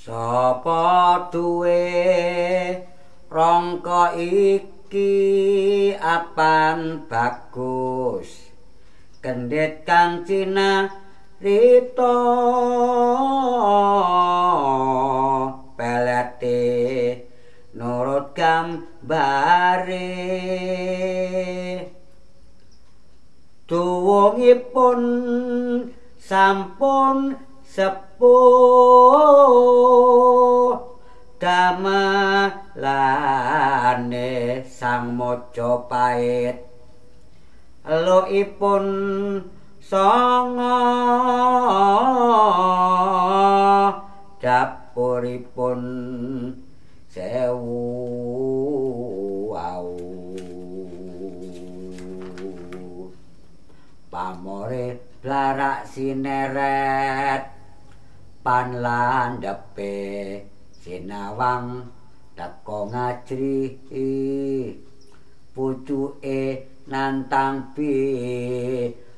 Sapa duwe rangka iki apan bagus kendhet kang Cina rito pelete nurut gambare tuwungipun sampun sepuh gamelane sang Majapahit elokipun sanga dapuripun sewu wau pamore blarak sineret panlandhepe sinawang teko ngajri pucuke nantang bicara